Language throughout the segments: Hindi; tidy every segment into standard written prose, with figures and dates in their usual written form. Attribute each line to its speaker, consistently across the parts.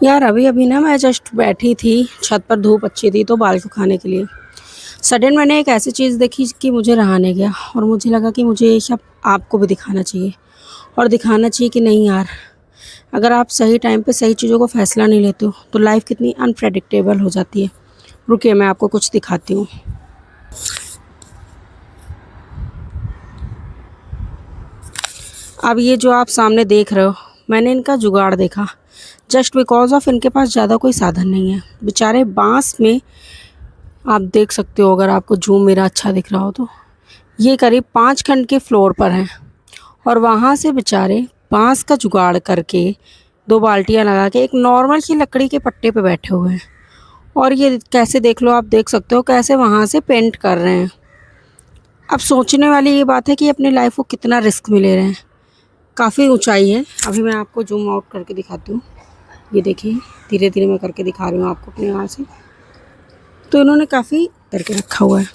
Speaker 1: यार अभी अभी ना मैं जस्ट बैठी थी छत पर, धूप अच्छी थी तो बाल सुखाने के लिए सडन मैंने एक ऐसी चीज़ देखी कि मुझे रहा नहीं गया और मुझे लगा कि मुझे ये सब आपको भी दिखाना चाहिए। और दिखाना चाहिए कि नहीं यार, अगर आप सही टाइम पे सही चीज़ों को फैसला नहीं लेते हो तो लाइफ कितनी अनप्रेडिक्टेबल हो जाती है। रुकिए मैं आपको कुछ दिखाती हूँ। अब ये जो आप सामने देख रहे हो, मैंने इनका जुगाड़ देखा जस्ट बिकॉज ऑफ इनके पास ज़्यादा कोई साधन नहीं है। बेचारे बांस में, आप देख सकते हो अगर आपको जूम मेरा अच्छा दिख रहा हो तो, ये करीब 5 खंड के फ्लोर पर हैं और वहाँ से बेचारे बांस का जुगाड़ करके 2 बाल्टियाँ लगा के एक नॉर्मल सी लकड़ी के पट्टे पे बैठे हुए हैं। और ये कैसे, देख लो, आप देख सकते हो कैसे वहाँ से पेंट कर रहे हैं। अब सोचने वाली ये बात है कि अपनी लाइफ को कितना रिस्क में ले रहे हैं। काफ़ी ऊंचाई है, अभी मैं आपको जूम आउट करके दिखाती हूँ। ये देखिए, धीरे धीरे मैं करके दिखा रही हूँ आपको अपने यहाँ से। तो इन्होंने काफ़ी करके रखा हुआ है।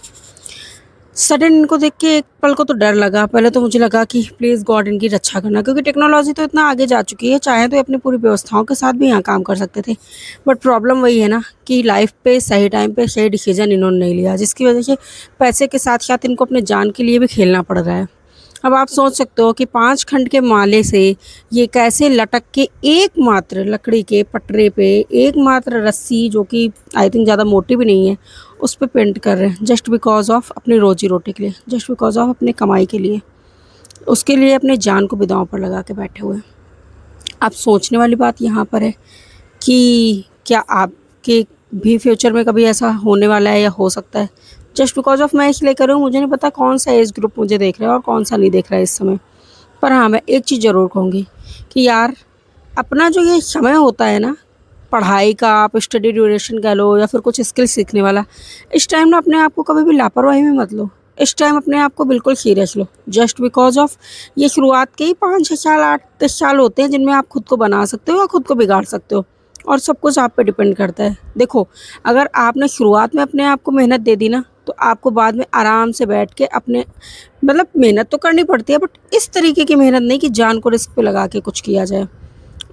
Speaker 1: सडन इनको देख के एक पल को तो डर लगा। पहले तो मुझे लगा कि प्लीज़ गॉड इनकी रक्षा करना, क्योंकि टेक्नोलॉजी तो इतना आगे जा चुकी है, चाहे तो ये अपनी पूरी व्यवस्थाओं के साथ भी यहाँ काम कर सकते थे। बट प्रॉब्लम वही है ना कि लाइफ पे सही टाइम पे सही डिसीजन इन्होंने नहीं लिया, जिसकी वजह से पैसे के साथ साथ इनको अपने जान के लिए भी खेलना पड़ रहा है। अब आप सोच सकते हो कि 5 खंड के माले से ये कैसे लटक के एकमात्र लकड़ी के पटरे पे एकमात्र रस्सी, जो कि आई थिंक ज़्यादा मोटी भी नहीं है, उस पे पेंट कर रहे हैं जस्ट बिकॉज ऑफ अपनी रोजी रोटी के लिए, जस्ट बिकॉज ऑफ अपने कमाई के लिए। उसके लिए अपने जान को भी दांव पर लगा के बैठे हुए हैं। अब सोचने वाली बात यहाँ पर है कि क्या आपके भी फ्यूचर में कभी ऐसा होने वाला है या हो सकता है। जस्ट बिकॉज ऑफ मैं इसलिए कर रही हूँ, मुझे नहीं पता कौन सा एज ग्रुप मुझे देख रहा है और कौन सा नहीं देख रहा है इस समय। पर हाँ, मैं एक चीज़ ज़रूर कहूँगी कि यार, अपना जो ये समय होता है ना, पढ़ाई का, आप स्टडी ड्यूरेशन कह लो या फिर कुछ स्किल सीखने वाला, इस टाइम ना अपने आप को कभी भी लापरवाही में मत लो। इस टाइम अपने आप को बिल्कुल serious low. Just because of ये शुरुआत के ही 5 6 साल 8 10 साल होते हैं जिनमें आप खुद को बना सकते हो या खुद को बिगाड़ सकते हो। और सब कुछ आप पे डिपेंड करता है। देखो, अगर आपने शुरुआत में अपने आप को मेहनत दे दी ना, तो आपको बाद में आराम से बैठ के अपने, मतलब मेहनत तो करनी पड़ती है बट इस तरीके की मेहनत नहीं कि जान को रिस्क पे लगा के कुछ किया जाए।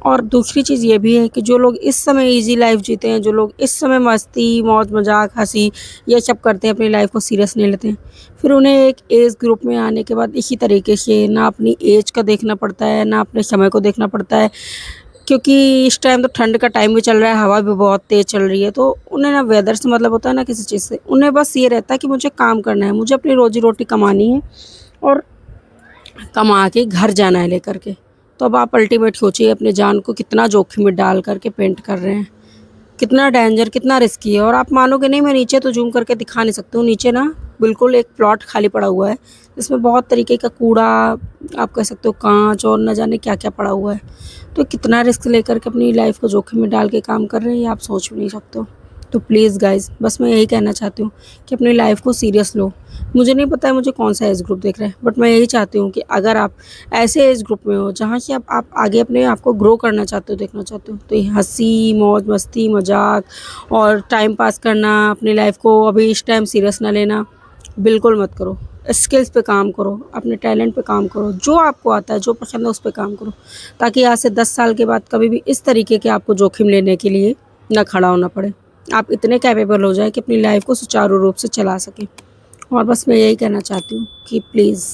Speaker 1: और दूसरी चीज़ ये भी है कि जो लोग इस समय इजी लाइफ जीते हैं, जो लोग इस समय मस्ती मौज मजाक हंसी ये सब करते हैं, अपनी लाइफ को सीरियस नहीं लेते हैं, फिर उन्हें एक एज ग्रुप में आने के बाद इसी तरीके से ना अपनी एज का देखना पड़ता है ना अपने समय को देखना पड़ता है। क्योंकि इस टाइम तो ठंड का टाइम भी चल रहा है, हवा भी बहुत तेज़ चल रही है, तो उन्हें ना वेदर से मतलब होता है ना किसी चीज़ से। उन्हें बस ये रहता है कि मुझे काम करना है, मुझे अपनी रोजी रोटी कमानी है और कमा के घर जाना है लेकर के। तो अब आप अल्टीमेट सोचिए, अपने जान को कितना जोखिम में डाल करके पेंट कर रहे हैं, कितना डेंजर, कितना रिस्की है। और आप मानोगे नहीं, मैं नीचे तो जूम करके दिखा नहीं सकती हूँ, नीचे ना बिल्कुल एक प्लॉट खाली पड़ा हुआ है जिसमें बहुत तरीके का कूड़ा, आप कह सकते हो कांच और न जाने क्या क्या पड़ा हुआ है। तो कितना रिस्क लेकर के अपनी लाइफ को जोखिम में डाल के काम कर रहे हैं, ये आप सोच भी नहीं सकते हो। तो प्लीज़ गाइज, बस मैं यही कहना चाहती हूँ कि अपनी लाइफ को सीरियस लो। मुझे नहीं पता है मुझे कौन सा एज ग्रुप देख रहा है, बट मैं यही चाहती हूँ कि अगर आप ऐसे एज ग्रुप में हो जहाँ से आप आगे अपने आप को ग्रो करना चाहते हो, देखना चाहते हो, तो ये हंसी मौज मस्ती मजाक और टाइम पास करना, अपनी लाइफ को अभी इस टाइम सीरियस ना लेना, बिल्कुल मत करो। स्किल्स पे काम करो, अपने टैलेंट पे काम करो, जो आपको आता है, जो पसंद है उस पे काम करो, ताकि आज से 10 साल के बाद कभी भी इस तरीके के आपको जोखिम लेने के लिए ना खड़ा होना पड़े। आप इतने कैपेबल हो जाए कि अपनी लाइफ को सुचारू रूप से चला सकें। और बस मैं यही कहना चाहती हूँ कि please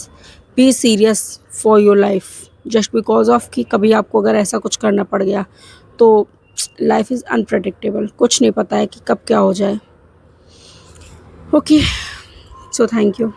Speaker 1: be serious for your life. Just because of कि कभी आपको अगर ऐसा कुछ करना पड़ गया तो लाइफ इज़ अनप्रडिक्टेबल, कुछ नहीं पता है कि कब क्या हो जाए। Okay, so thank you.